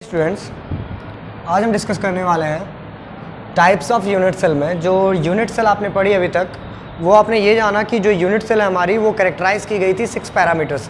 Students, आज हम discuss करने वाले हैं टाइप्स ऑफ यूनिट सेल में। जो यूनिट सेल आपने पढ़ी अभी तक, वो आपने ये जाना कि जो यूनिट सेल है हमारी, वो कैरेक्टराइज की गई थी 6 पैरामीटर्स।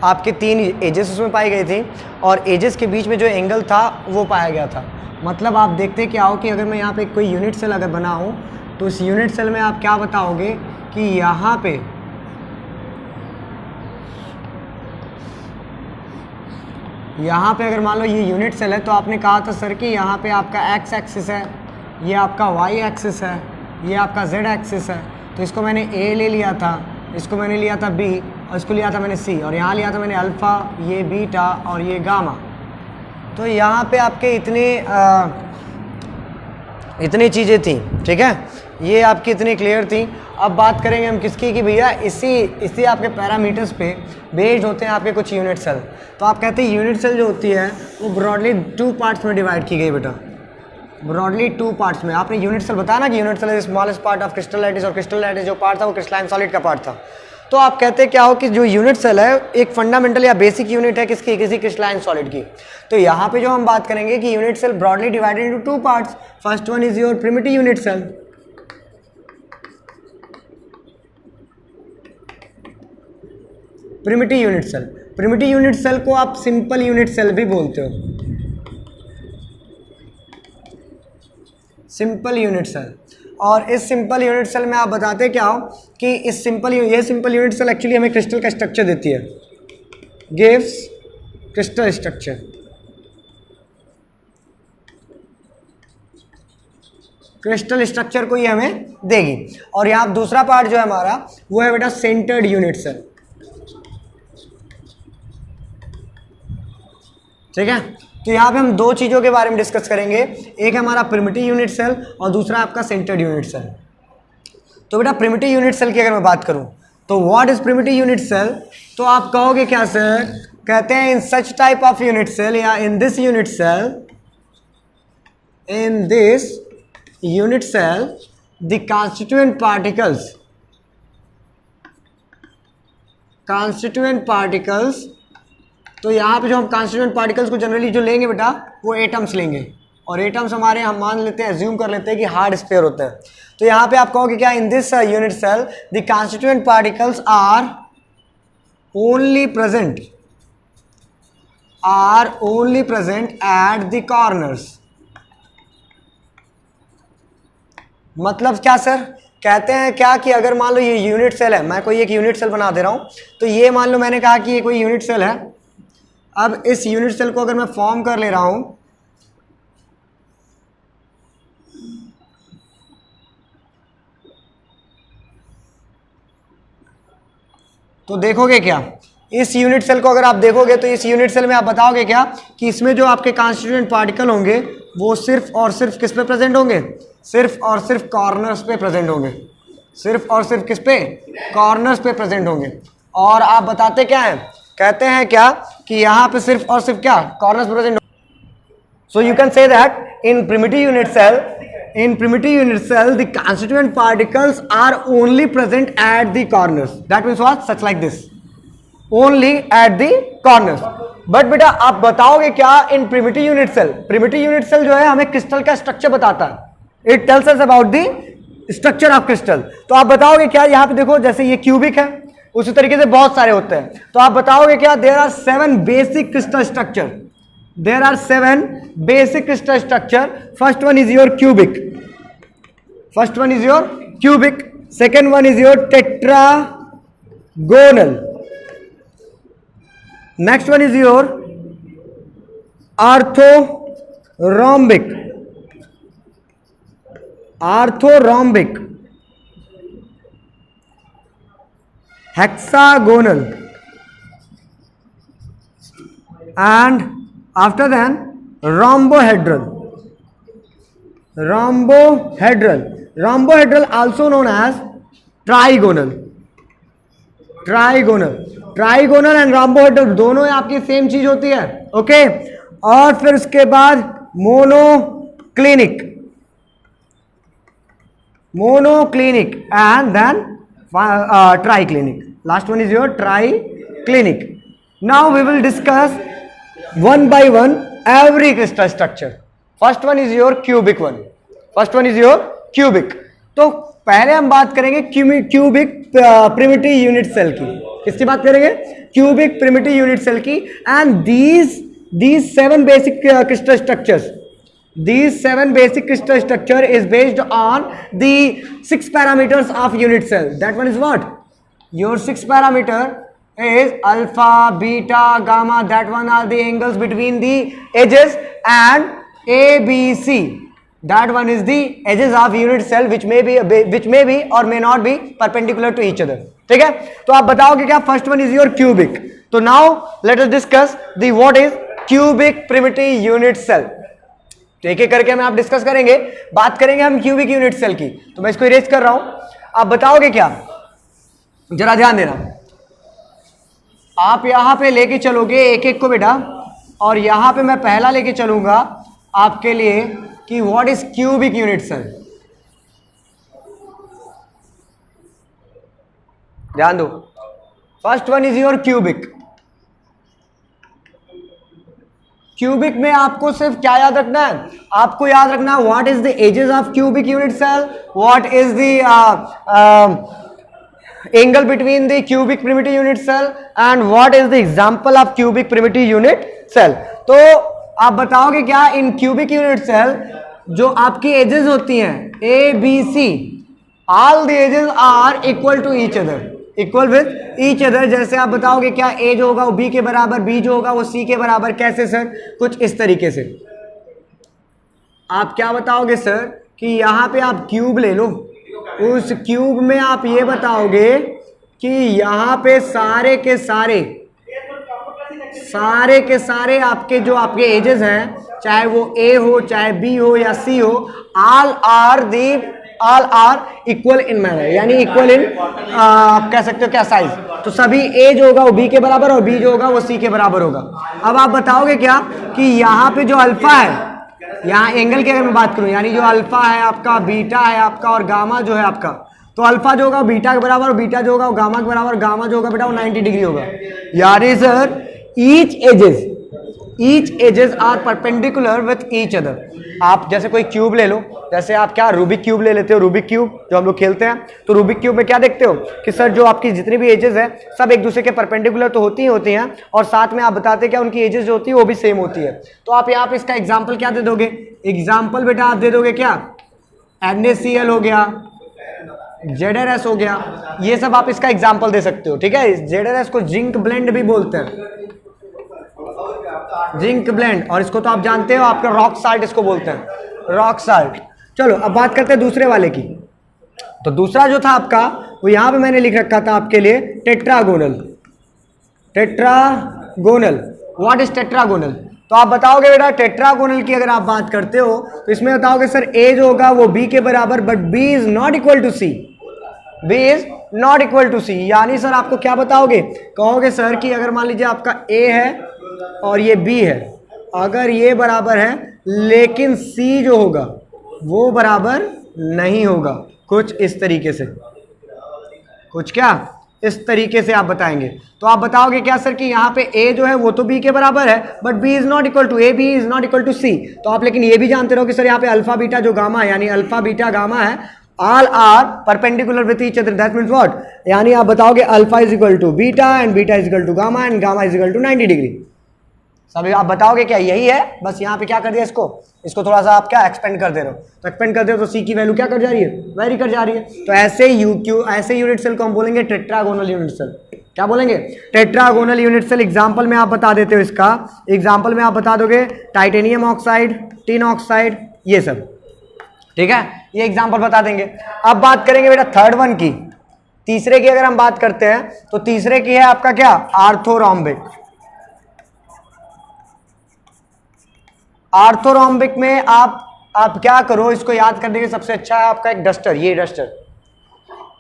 आपके 3 एजेस उसमें पाई गई थी और एजेस के बीच में जो एंगल था वो पाया गया था। मतलब आप देखते क्या हो कि अगर मैं यहाँ पे कोई यूनिट सेल अगर बनाऊँ तो इस यूनिट सेल में आप क्या बताओगे कि यहाँ पे अगर मान लो ये यूनिट सेल है तो आपने कहा था सर कि यहाँ पे आपका एक्स एक्सिस है, ये आपका वाई एक्सिस है, ये आपका जेड एक्सिस है। तो इसको मैंने ए ले लिया था, इसको मैंने लिया था बी और इसको लिया था मैंने सी, और यहाँ लिया था मैंने अल्फ़ा, ये बीटा और ये गामा। तो यहाँ पे आपके इतनी चीज़ें थी, ठीक है, ये आपकी इतनी क्लियर थी। अब बात करेंगे हम किसकी कि भैया इसी आपके पैरामीटर्स पे बेस्ड होते हैं आपके कुछ यूनिट सेल। तो आप कहते हैं यूनिट सेल जो होती है वो ब्रॉडली 2 पार्ट्स में डिवाइड की गई बेटा, ब्रॉडली 2 पार्ट्स में। आपने यूनिट सेल बताया ना कि unit cell is smallest part of crystal lattice, और क्रिस्टल लैटिस जो पार्ट था वो क्रिस्टलाइन सॉलिड का पार्ट था। तो आप कहते हैं क्या हो कि जो यूनिट सेल है एक फंडामेंटल या बेसिक यूनिट है किसकी, किसी क्रिस्टलाइन सॉलिड की। तो यहाँ पे जो हम बात करेंगे कि unit cell broadly divided into 2 parts. First one is your primitive unit cell. Primitive unit cell, primitive unit cell को आप सिंपल यूनिट सेल भी बोलते हो, सिंपल यूनिट सेल। और इस सिंपल यूनिट सेल में आप बताते क्या हो कि इस सिंपल यूनिट सेल एक्चुअली हमें क्रिस्टल का स्ट्रक्चर देती है, gives crystal structure. Crystal structure को ये हमें देगी। और यहाँ दूसरा पार्ट जो है हमारा वो है बेटा सेंटर्ड यूनिट सेल, ठीक है। तो यहाँ पे हम 2 चीज़ों के बारे में डिस्कस करेंगे, एक है हमारा प्रिमिटिव यूनिट सेल और दूसरा आपका सेंटर्ड यूनिट सेल। तो बेटा प्रिमिटिव यूनिट सेल की अगर मैं बात करूँ तो what is primitive unit cell, तो आप कहोगे क्या सर, कहते हैं in such type of unit cell या in this unit cell the constituent particles. तो यहाँ पे जो हम कांस्टिट्यूएंट पार्टिकल्स को जनरली जो लेंगे बेटा वो एटम्स लेंगे, और एटम्स हमारे हम मान लेते हैं, एज्यूम कर लेते हैं कि हार्ड स्फीयर होते हैं। तो यहाँ पे आप कहोगे क्या, in this unit cell the constituent particles are only present at the corners. मतलब क्या सर, कहते हैं क्या कि अगर मान लो ये यूनिट सेल है, मैं कोई एक यूनिट सेल बना दे रहा हूँ, तो ये मान लो मैंने कहा कि ये कोई यूनिट सेल है। अब इस यूनिट सेल को अगर मैं फॉर्म कर ले रहा हूं तो देखोगे क्या, इस यूनिट सेल को अगर आप देखोगे तो इस यूनिट सेल में आप बताओगे क्या कि इसमें जो आपके कांस्टिट्यूएंट पार्टिकल होंगे वो सिर्फ और सिर्फ किस पे प्रेजेंट होंगे, सिर्फ और सिर्फ कॉर्नर्स पे प्रेजेंट होंगे, सिर्फ और सिर्फ किस पे, कॉर्नर्स पे प्रेजेंट होंगे। और आप बताते क्या हैं, कहते हैं क्या कि यहाँ पे सिर्फ और सिर्फ क्या, corners present. So you can say that in primitive unit cell the constituent particles are only present at the corners. That means what, such like this, only at the corners. But बेटा आप बताओगे क्या इन primitive unit cell जो है हमें crystal का structure बताता है, it tells us about the structure of crystal. तो आप बताओगे क्या, यहाँ पे देखो जैसे ये क्यूबिक है, उसी तरीके से बहुत सारे होते हैं। तो आप बताओगे क्या, there are 7 basic crystal structure. First one is your cubic, second one is your tetragonal, next one is your orthorhombic, hexagonal, and after then rhombohedral, also known as trigonal and rhombohedral दोनों आपकी same चीज होती है, okay. और फिर उसके बाद monoclinic and then triclinic. Last one is your triclinic. Now we will discuss one by one every crystal structure. First one is your cubic one. First one is your cubic. तो पहले हम बात करेंगे cubic primitive unit cell की. किसकी बात करेंगे? Cubic primitive unit cell की. And these 7 basic crystal structures. These 7 basic crystal structure is based on the 6 parameters of unit cell. That one is what? Your 6 parameter is alpha, beta, gamma. That one are the angles between the edges, and A, B, C. That one is the edges of unit cell which may be or may not be perpendicular to each other. ठीक है? तो आप बताओगे क्या? First one is your cubic. तो now let us discuss the what is cubic primitive unit cell. तो एक एक करके हम आप डिस्कस करेंगे. बात करेंगे हम क्यूबिक यूनिट सेल की. तो मैं इसको इरेज कर रहा हूं. आप बताओगे क्या? जरा ध्यान देना. आप यहां पे लेके चलोगे एक एक को बेटा, और यहां पे मैं पहला लेके चलूंगा आपके लिए कि what is cubic unit cell. ध्यान दो. First one is your cubic. Cubic में आपको सिर्फ क्या याद रखना है? आपको याद रखना है what is the axes of cubic unit cell, what is the angle between the cubic primitive unit cell, and what is the example of cubic primitive unit cell. तो आप बताओगे क्या? इन क्यूबिक यूनिट सेल जो आपकी axes होती हैं A B C, all the axes are equal to each other, equal with each other. जैसे आप बताओगे क्या? ए जो होगा वो बी के बराबर, बी जो होगा वो सी के बराबर. कैसे सर? कुछ इस तरीके से. आप क्या बताओगे सर कि यहां पे आप क्यूब ले लो. उस क्यूब में आप ये बताओगे कि यहां पे सारे के सारे आपके जो आपके एजेस हैं, चाहे वो ए हो, चाहे बी हो या सी हो, all are equal in manner, यानी इक्वल इन आप कह सकते हो क्या साइज. तो सभी ए जो होगा वो बी के बराबर और बी जो होगा वो सी के बराबर होगा. अब आप बताओगे क्या कि यहाँ पे जो अल्फा है, यहाँ एंगल की अगर मैं बात करूँ, यानी जो अल्फा है आपका, बीटा है आपका, और गामा जो है आपका, तो अल्फा जो होगा बीटा के बराबर, और बीटा जो होगा वो गामा के बराबर, गामा जो होगा बेटा वो 90 डिग्री होगा. यानी sir each axes are perpendicular with each other. आप जैसे कोई क्यूब ले लो, जैसे आप क्या रूबिक क्यूब ले लेते हो, रूबिक क्यूब जो हम लोग खेलते हैं, तो रूबिक क्यूब में क्या देखते हो कि सर जो आपकी जितनी भी एजेस है सब एक दूसरे के परपेंडिकुलर तो होती हैं, और साथ में आप बताते हैं क्या उनकी एजेस जो होती है वो भी सेम होती है. तो आप यहाँ पे इसका एग्जाम्पल क्या दे दोगे? एग्जाम्पल बेटा आप दे दोगे क्या? NaCl हो गया, ZnS हो गया, ये सब आप इसका एग्जाम्पल दे सकते हो. ठीक है? ZnS को जिंक ब्लेंड भी बोलते हैं, जिंक ब्लेंड. और इसको तो आप जानते हो आपका रॉक साल्ट इसको बोलते हैं, रॉक साल्ट. चलो अब बात करते हैं दूसरे वाले की. तो दूसरा जो था आपका वो यहां पे मैंने लिख रखा था आपके लिए tetragonal. Tetragonal, what is tetragonal? तो आप बताओगे बेटा टेट्रागोनल की अगर आप बात करते हो तो इसमें बताओगे सर ए जो होगा वो बी के बराबर, but B is not equal to C. B is not equal to C. यानी सर आपको क्या बताओगे? कहोगे सर कि अगर मान लीजिए आपका ए है और ये बी है, अगर ये बराबर है लेकिन सी जो होगा वो बराबर नहीं होगा. कुछ इस तरीके से, कुछ क्या इस तरीके से आप बताएंगे. तो आप बताओगे क्या सर कि यहाँ पे a जो है वो तो b के बराबर है, but b is not equal to a, b is not equal to c. तो आप लेकिन ये भी जानते रहो कि सर यहाँ पे अल्फा बीटा जो गामा है, यानी अल्फा बीटा गामा है, all are perpendicular with each other. That means what? यानी आप बताओगे alpha is equal to beta and beta is equal to gamma and gamma is equal to 90 degree. सभी आप बताओगे क्या यही है? बस यहाँ पे क्या कर दिया, इसको थोड़ा सा आप क्या एक्सपेंड कर दे रहे हो. तो एक्सपेंड कर दे रहे हो तो सी की वैल्यू क्या कर जा रही है? वेरी कर जा रही है. तो ऐसे यूनिट सेल को हम बोलेंगे टेट्रागोनल यूनिट सेल. क्या बोलेंगे? Tetragonal unit cell. एग्जांपल में आप बता देते हो इसका. एग्जांपल में आप बता दोगे टाइटेनियम ऑक्साइड, टिन ऑक्साइड, ये सब. ठीक है? ये एग्जांपल बता देंगे. अब बात करेंगे बेटा थर्ड वन की. तीसरे की अगर हम बात करते हैं तो तीसरे की है आपका क्या? आर्थोरोम्बिक. आर्थोरोम्बिक में आप क्या करो, इसको याद करने के सबसे अच्छा है आपका एक डस्टर. ये डस्टर,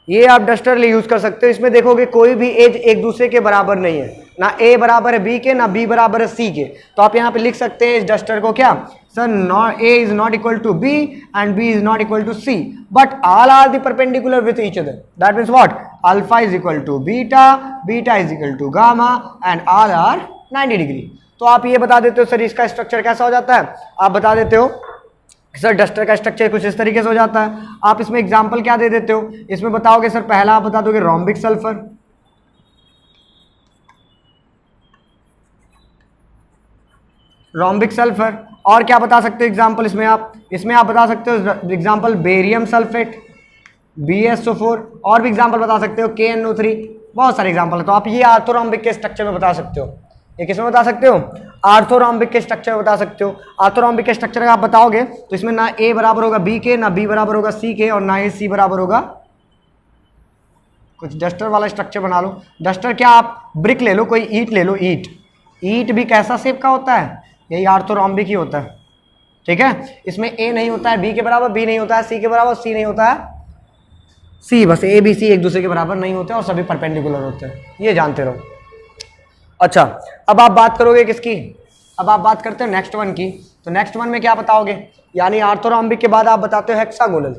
ये आप डस्टर यूज कर सकते हो. इसमें देखोगे कोई भी एज एक दूसरे के बराबर नहीं है, ना ए बराबर है बी के, ना बी बराबर है सी के. तो आप यहाँ पे लिख सकते हैं इस डस्टर को क्या? Sir A is not equal to B and B is not equal to C, but all are the perpendicular with each other. That means what? Alpha is equal to beta, beta is equal to gamma and all are 90 degree. तो आप ये बता देते हो sir इसका structure कैसा हो जाता है, आप बता देते हो सर डस्टर का स्ट्रक्चर कुछ इस तरीके से हो जाता है। आप इसमें एग्जांपल क्या दे देते हो, इसमें बताओगे सर पहला आप बता दोगे रोम्बिक सल्फर, रोम्बिक सल्फर, और क्या बता सकते हो एग्जांपल इसमें आप बता सकते हो एग्जांपल बेरियम सल्फेट BSO4, और भी एग्जांपल बता सकते हो KNO3, बहुत सारे एग्जांपल है। तो आप ये आर्थोरोम्बिक के स्ट्रक्चर में बता सकते हो, ये किसमें बता सकते हो, आर्थोरोम्बिक के स्ट्रक्चर में बता सकते हो। आर्थोरोम्बिक के स्ट्रक्चर अगर आप बताओगे तो इसमें ना A बराबर होगा B के, ना B बराबर होगा C के, और ना ही C बराबर होगा, कुछ डस्टर वाला स्ट्रक्चर बना लो। डस्टर क्या, आप ब्रिक ले लो, कोई ईंट ले लो, ईंट भी कैसा शेप का होता है, यही आर्थोरोम्बिक ही होता है, ठीक है। इसमें A नहीं होता है B के बराबर, B नहीं होता है C के बराबर, C नहीं होता है C, बस A B C एक दूसरे के बराबर नहीं होते और सभी परपेंडिकुलर होते हैं, ये जानते रहो। अच्छा, अब आप बात करोगे किसकी, अब आप बात करते हो नेक्स्ट वन की। तो नेक्स्ट वन में क्या बताओगे, यानी आर्थोरोम्बिक के बाद आप बताते हो हेक्सागोनल।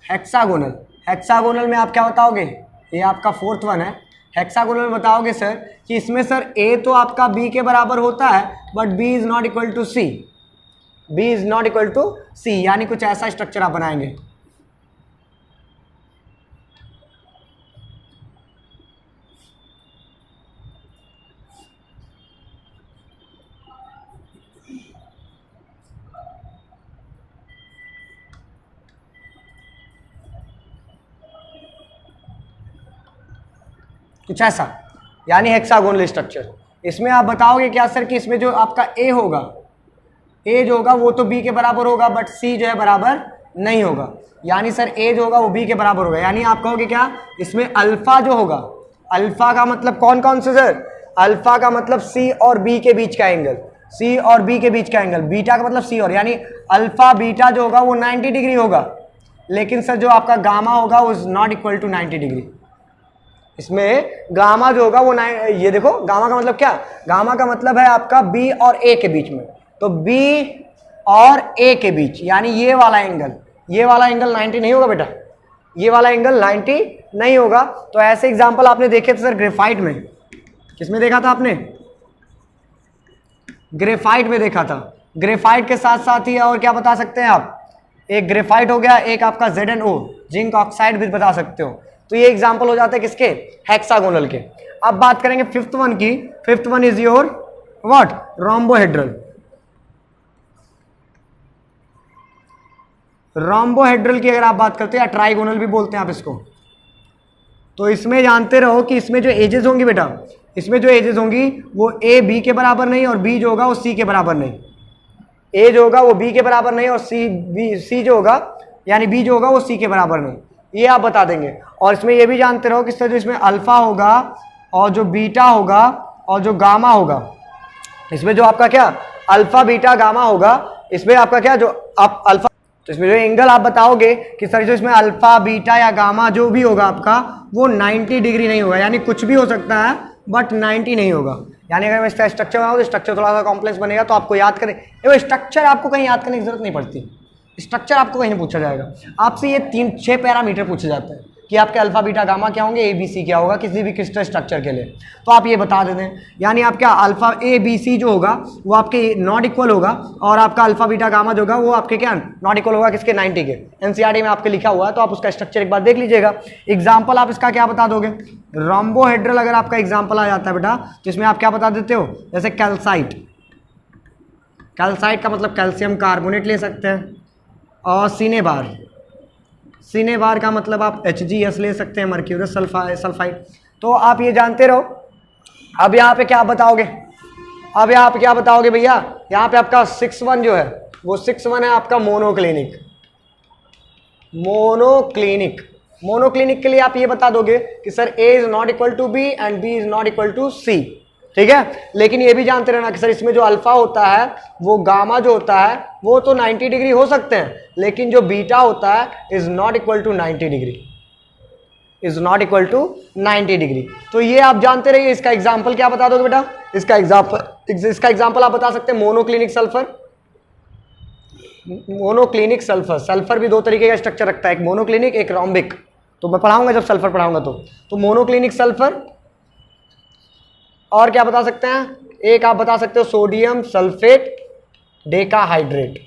हेक्सागोनल में आप क्या बताओगे, ये आपका फोर्थ वन है। हेक्सागोनल में बताओगे सर कि इसमें सर A तो आपका B के बराबर होता है but B is not equal to C, B is not equal to C, यानी कुछ ऐसा स्ट्रक्चर आप बनाएंगे। कुछ ऐसा, यानी हेक्सागोनल स्ट्रक्चर। इसमें आप बताओगे क्या सर कि इसमें जो आपका A होगा, A जो होगा वो तो B के बराबर होगा बट C जो है बराबर नहीं होगा, यानी सर A जो होगा वो B के बराबर होगा। यानी आप कहोगे क्या, इसमें अल्फा जो होगा, अल्फा का मतलब कौन कौन से सर, अल्फा का मतलब C और B के बीच का एंगल, C और B के बीच का एंगल, बीटा का मतलब C और, यानी अल्फा बीटा जो होगा वो 90 डिग्री होगा, लेकिन सर जो आपका गामा होगा वो is not equal to 90 degree. इसमें गामा जो होगा वो ये देखो, गामा का मतलब क्या, गामा का मतलब है आपका B और A के बीच में, तो B और A के बीच, यानी ये वाला एंगल 90 नहीं होगा बेटा, ये वाला एंगल 90 नहीं होगा। तो ऐसे एग्जांपल आपने देखे थे सर ग्रेफाइट में, किसमें देखा था आपने, ग्रेफाइट में देखा था। ग्रेफाइट के साथ साथ ही और क्या बता सकते हैं आप, एक ग्रेफाइट हो गया, एक आपका ZnO जिंक ऑक्साइड भी बता सकते हो। तो ये एग्जांपल हो जाते हैं किसके, हेक्सागोनल के। अब बात करेंगे फिफ्थ वन की। Fifth one is your what, rhombohedral. Rhombohedral की अगर आप बात करते हैं, या ट्राइगोनल भी बोलते हैं आप इसको, तो इसमें जानते रहो कि इसमें जो एजेस होंगी बेटा, इसमें जो एजेस होंगी वो A B के बराबर नहीं और B जो होगा वो C के बराबर नहीं, A जो होगा वो B के बराबर नहीं और C जो होगा यानी B जो होगा वो C के बराबर नहीं, ये आप बता देंगे। और इसमें ये भी जानते रहो कि सर जो इसमें अल्फा होगा और जो बीटा होगा और जो गामा होगा, इसमें जो आपका क्या अल्फा बीटा गामा होगा, इसमें आपका क्या जो आप अल्फा, तो इसमें जो एंगल आप बताओगे कि सर जो इसमें अल्फा बीटा या गामा जो भी होगा आपका वो 90 डिग्री नहीं होगा, यानी कुछ भी हो सकता है बट 90 नहीं होगा। यानी अगर मैं इसका स्ट्रक्चर बनाऊँ तो स्ट्रक्चर थोड़ा सा कॉम्प्लेक्स बनेगा, तो आपको याद करें, वो स्ट्रक्चर आपको कहीं याद करने की जरूरत नहीं पड़ती, स्ट्रक्चर आपको कहीं नहीं पूछा जाएगा, आपसे ये 3-6 पैरामीटर पूछे जाते हैं कि आपके अल्फा बीटा गामा क्या होंगे, ABC क्या होगा किसी भी क्रिस्टल स्ट्रक्चर के लिए, तो आप ये बता देते हैं। यानी आपका अल्फा ABC जो होगा वो आपके नॉट इक्वल होगा और आपका अल्फा बीटा गामा जो होगा वो आपके क्या नॉट इक्वल होगा किसके, 90 के। NCERT में आपके लिखा हुआ है, तो आप उसका स्ट्रक्चर एक बार देख लीजिएगा। एग्जाम्पल आप इसका क्या बता दोगे, रोम्बोहेड्रल अगर आपका एग्जाम्पल आ जाता है बेटा, तो इसमें आप क्या बता देते हो, जैसे कैल्साइट, कैल्साइट का मतलब कैल्शियम कार्बोनेट ले सकते हैं, और सिनेबार, सिनेबार का मतलब आप HgS ले सकते हैं, मर्क्यूरस सल्फाइड। तो आप ये जानते रहो। अब यहाँ पे क्या बताओगे, अब यहाँ पे क्या बताओगे भैया, यहाँ पे आपका 6-1 जो है वो 6-1 है आपका मोनोक्लिनिक। मोनोक्लिनिक, मोनोक्लिनिक के लिए आप ये बता दोगे कि sir A is not equal to B and B is not equal to C, ठीक है। लेकिन ये भी जानते रहना कि सर इसमें जो अल्फा होता है वो गामा जो होता है वो तो 90 डिग्री हो सकते हैं, लेकिन जो बीटा होता है is not equal to 90 degree, is not equal to 90 degree. तो ये आप जानते रहिए। इसका एग्जाम्पल क्या बता दोगे बेटा, इसका एग्जाम्पल आप बता सकते हैं monoclinic sulphur. Monoclinic sulphur, sulphur भी दो तरीके का स्ट्रक्चर रखता है, एक मोनोक्लिनिक एक रोम्बिक। तो मैं पढ़ाऊंगा जब सल्फर पढ़ाऊंगा तो मोनोक्लिनिक सल्फर। और क्या बता सकते हैं, एक आप बता सकते हो सोडियम सल्फेट डेकाहाइड्रेट,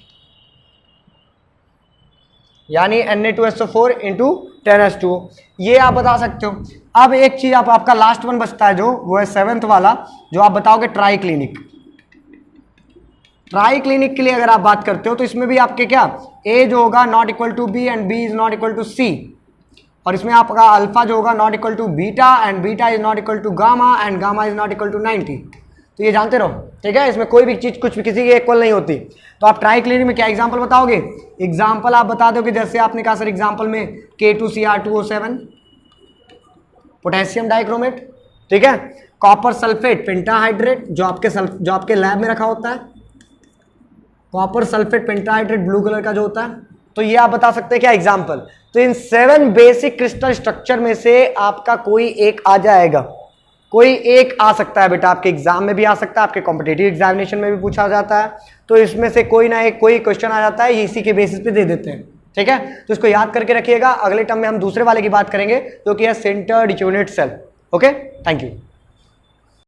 यानी Na2SO4 इंटू 10H2O, ये आप बता सकते हो। अब एक चीज आपका लास्ट वन बचता है जो वो है 7th वाला, जो आप बताओगे ट्राई क्लिनिक। ट्राई क्लिनिक के लिए अगर आप बात करते हो तो इसमें भी आपके क्या ए जो होगा not equal to B and B is not equal to C, और इसमें आपका अल्फा जो होगा not equal to beta and beta is not equal to gamma and gamma is not equal to 90। तो ये जानते रहो, ठीक है, इसमें कोई भी चीज कुछ भी किसी की इक्वल नहीं होती। तो आप ट्राई क्लिनिक में क्या एग्जांपल बताओगे, एग्जांपल आप बता दो कि जैसे आपने कहा सर एग्जांपल में K2Cr2O7 पोटेशियम डाइक्रोमेट, ठीक है, कॉपर सल्फेट पेंटाहाइड्रेट जो आपके लैब में रखा होता है, copper sulphate pentahydrate blue colour का जो होता है, तो ये आप बता सकते हैं क्या एग्जांपल। तो इन 7 बेसिक क्रिस्टल स्ट्रक्चर में से आपका कोई एक आ जाएगा, कोई एक आ सकता है बेटा, आपके एग्जाम में भी आ सकता है, आपके कॉम्पिटिटिव एग्जामिनेशन में भी पूछा जाता है, तो इसमें से कोई ना एक कोई क्वेश्चन आ जाता है, ये इसी के बेसिस पे दे देते हैं, ठीक है। तो इसको याद करके रखिएगा, अगले टर्म में हम दूसरे वाले की बात करेंगे जो कि है centred unit cell. Okay, thank you.